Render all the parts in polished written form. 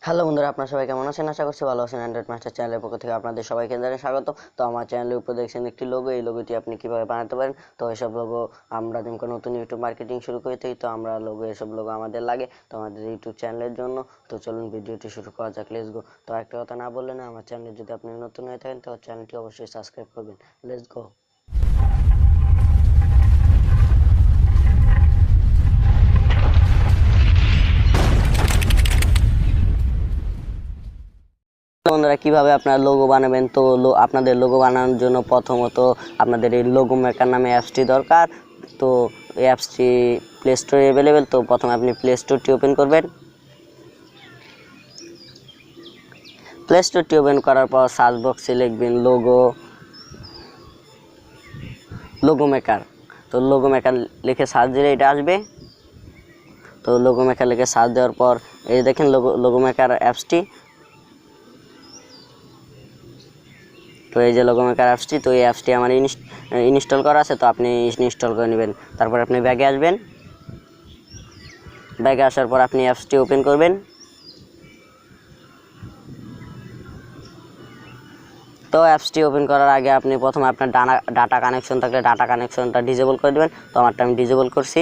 Hello বন্ধুরা, আপনারা সবাই কেমন আছেন? আশা করছি ভালো আছেন। অ্যান্ড্রয়েড মাস্টার চ্যানেলের পক্ষ থেকে আপনাদের সবাইকে জানাই স্বাগত। তো আমার চ্যানেলের উপর দেখছেন একটি লোগো, এই লোগোটি আপনি কিভাবে বানাতে পারেন। তো এইসব লোগো আমরা যেমন নতুন ইউটিউব মার্কেটিং শুরু করে থাকি, তো আমরা লোগো এসব লোগো আমাদের লাগে তো আমাদের ইউটিউব চ্যানেলের জন্য। তো চলুন ভিডিওটি শুরু করা যাক, লেটস গো। তো একটা কথা না বললে না, আমার চ্যানেলে যদি আপনি নতুন হয়ে থাকেন তো চ্যানেলটি অবশ্যই সাবস্ক্রাইব করবেন। Let's go. বন্ধুরা, কিভাবে আপনার লোগো বানাবেন? তো আপনাদের লোগো বানানোর জন্য প্রথমত আপনাদের এই লোগো মেকার নামে অ্যাপসটি দরকার। তো এই অ্যাপসটি প্লে স্টোরে অ্যাভেলেবেল। তো প্রথমে আপনি প্লে স্টোরটি ওপেন করবেন। প্লে স্টোরটি ওপেন করার পর সার্চ বক্সে লিখবেন লোগো মেকার। তো লোগো মেকার লিখে সার্চ দিলে এটা আসবে। তো লোগো মেকার লিখে সার্চ দেওয়ার পর এই দেখেন লোগো মেকার অ্যাপসটি। তো এই যে লোগো মেকার অ্যাপসটি, তো এই অ্যাপসটি আমার ইনস্টল করা আছে, তো আপনি ইনস্টল করে নেবেন। তারপর আপনি ব্যাগে আসবেন। ব্যাগে আসার পর আপনি অ্যাপসটি ওপেন করবেন। তো অ্যাপসটি ওপেন করার আগে আপনি প্রথমে আপনার ডাটা কানেকশন থাকলে ডাটা কানেকশনটা ডিসেবল করে দেবেন। তো আমারটা আমি ডিসেবল করছি।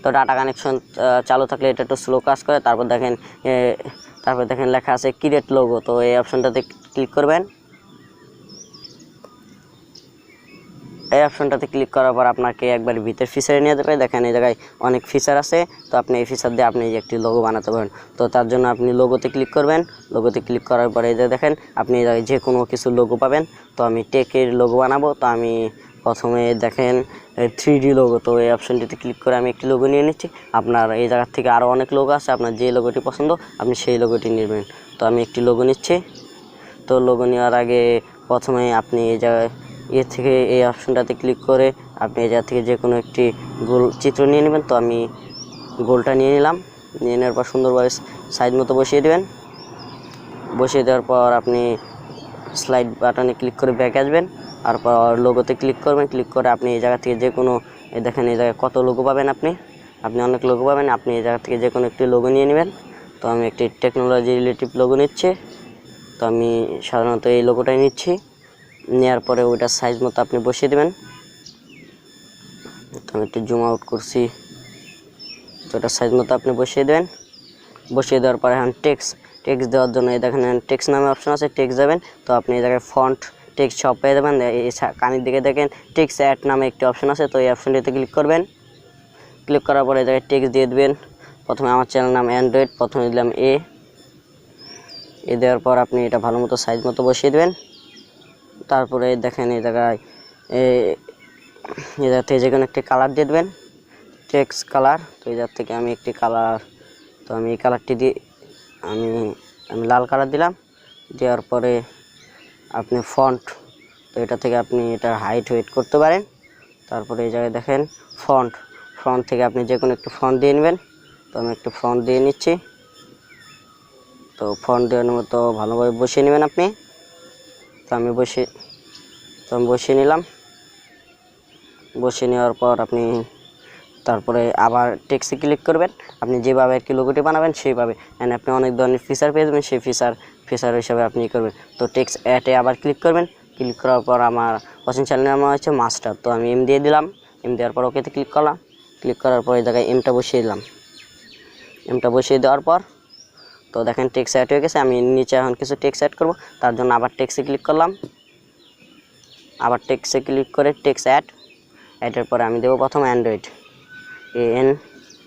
তো ডাটা কানেকশন চালু থাকলে এটা একটু স্লো কাজ করে। তারপর দেখেন লেখা আছে ক্রিয়েট লোগো। তো এই অপশনটাতে ক্লিক করবেন। এই অপশনটাতে ক্লিক করার পর আপনাকে একবার ভিতর ফিচারে নিয়ে যাবে। দেখেন এই জায়গায় অনেক ফিচার আছে, তো আপনি এই ফিচার দিয়ে আপনি একটি লোগো বানাতে পারেন। তো তার জন্য আপনি লোগোতে ক্লিক করবেন। লোগোতে ক্লিক করার পরে এই যে দেখেন আপনি এই জায়গায় যে কোনো কিছু লোগো পাবেন। তো আমি টেকের লোগো বানাবো, তো আমি প্রথমে দেখেন 3D লোগো। তো এই অপশনটিতে ক্লিক করে আমি একটি লোগো নিয়ে নিচ্ছি। আপনার এই জায়গার থেকে আরও অনেক লোগো আছে, আপনার যে লোগোটি পছন্দ আপনি সেই লোগোটি নেবেন। তো আমি একটি লোগো নিচ্ছি। তো লোগো নেওয়ার আগে প্রথমে আপনি এই জায়গায় থেকে এই অপশনটাতে ক্লিক করে আপনি এই জায়গা থেকে যে কোনো একটি গোল চিত্র নিয়ে নেবেন। তো আমি গোলটা নিয়ে নিলাম। নিয়ে নেওয়ার পর সুন্দরভাবে সাইজ মতো বসিয়ে দেবেন। বসিয়ে দেওয়ার পর আপনি স্লাইড বাটনে ক্লিক করে ব্যাক আসবেন। তারপর লোগোতে ক্লিক করবেন। ক্লিক করে আপনি এই জায়গা থেকে যে কোনো দেখেন এই জায়গায় কত লোগো পাবেন। আপনি অনেক লোগো পাবেন। আপনি এই জায়গা থেকে যে কোনো একটি লোগো নিয়ে নেবেন। তো আমি একটি টেকনোলজি রিলেটিভ লোগো নিচ্ছি। তো আমি সাধারণত এই লোগোটাই নিচ্ছি। নেওয়ার পরে ওইটার সাইজ মতো আপনি বসিয়ে দেবেন। তো আমি একটু জুম আউট করছি। তো ওটার সাইজ মতো আপনি বসিয়ে দেবেন। বসিয়ে দেওয়ার পরে এখন টেক্সট দেওয়ার জন্য এই দেখেন টেক্সট নামে অপশন আছে, টেক্সট যাবেন। তো আপনি এই জায়গায় ফন্ট টেক্সট সব পেয়ে যাবেন। এই কানের দিকে দেখেন টেক্সট অ্যাড নামে একটি অপশন আছে, তো এই অপশনটিতে ক্লিক করবেন। ক্লিক করার পরে এই জায়গায় টেক্সট দিয়ে দেবেন। প্রথমে আমার চ্যানেল নাম অ্যান্ড্রয়েড, প্রথমে দিলাম এ দেওয়ার পর আপনি এটা ভালো মতো সাইজ মতো বসিয়ে দেবেন। তারপরে দেখেন এই জায়গায় এই জায়গা থেকে যে কোনো একটি কালার দিয়ে দেবেন, টেক্সট কালার। তো এই জায়গা থেকে আমি একটি কালার, তো আমি এই কালারটি দিয়ে আমি লাল কালার দিলাম। দেওয়ার পরে আপনি ফন্ট, তো এটা থেকে আপনি এটার হাইট ওয়েট করতে পারেন। তারপরে এই জায়গায় দেখেন ফন্ট থেকে আপনি যে কোনো একটু ফন্ট দিয়ে নেবেন। তো আমি একটু ফন্ট দিয়ে নিচ্ছি। তো ফন্ট দেওয়ার মতো ভালোভাবে বসিয়ে নেবেন আপনি। তো আমি বসিয়ে নিলাম। বসিয়ে নেওয়ার পর আপনি তারপরে আবার টেক্সটে ক্লিক করবেন। আপনি যেভাবে আর কি লোগোটি বানাবেন সেইভাবে, অ্যান্ড আপনি অনেক ধরনের ফিচার পেয়ে যাবেন। সেই ফিচার হিসাবে আপনি করবেন। তো টেক্সট অ্যাডে আবার ক্লিক করবেন। ক্লিক করার পর আমার পছন্দ চ্যানেলের নাম হচ্ছে মাস্টার। তো আমি এম দিয়ে দিলাম। এম দেওয়ার পর ওকেতে ক্লিক করলাম। ক্লিক করার পর এই জায়গায় এমটা বসিয়ে দিলাম। এমটা বসিয়ে দেওয়ার পর তো দেখেন টেক্সট অ্যাড হয়ে গেছে। আমি নিচে এখন কিছু টেক্সট অ্যাড করব, তার জন্য আবার টেক্সটে ক্লিক করলাম। আবার টেক্সটে ক্লিক করে টেক্সট অ্যাডের পরে আমি দেবো প্রথম অ্যান্ড্রয়েড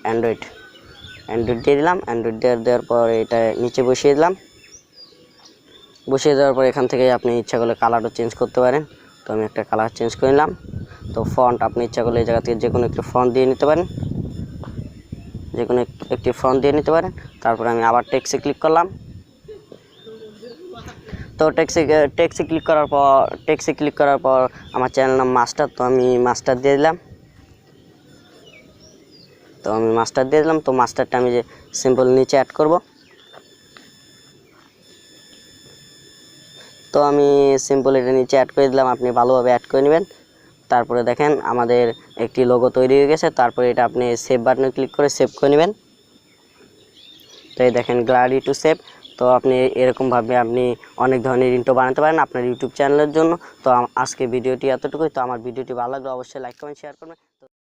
অ্যান্ড্রয়েড দিয়ে দিলাম। অ্যান্ড্রয়েড দেওয়ার পর এটা নিচে বসিয়ে দিলাম। বসিয়ে দেওয়ার পর এখান থেকে আপনি ইচ্ছা করলে কালারও চেঞ্জ করতে পারেন। তো আমি একটা কালার চেঞ্জ করে নিলাম। তো ফন্ট আপনি ইচ্ছা করলে এই জায়গা থেকে যে কোনো একটি ফন্ট দিয়ে নিতে পারেন, তারপরে আমি আবার টেক্সটে ক্লিক করলাম। তো টেক্সটে ক্লিক করার পর আমার চ্যানেল নাম মাস্টার। তো আমি মাস্টার দিয়ে দিলাম। তো মাস্টারটা আমি যে সিম্পল নিচে অ্যাড করব। তো আমি সিম্পল এটা নিচে অ্যাড করে দিলাম। আপনি ভালোভাবে অ্যাড করে নেবেন। তারপরে দেখেন আমাদের একটি লোগো তৈরি হয়ে গেছে। তারপরে এটা আপনি সেভ বাটনে ক্লিক করে সেভ করে নেবেন। তো এই দেখেন গ্যালারি টু সেভ। তো আপনি এরকমভাবে আপনি অনেক ধরনের ইন্ট্রো বানাতে পারেন আপনার ইউটিউব চ্যানেলের জন্য। তো আজকে ভিডিওটি এতটুকুই। তো আমার ভিডিওটি ভালো লাগলে অবশ্যই লাইক কমেন্ট শেয়ার করবেন।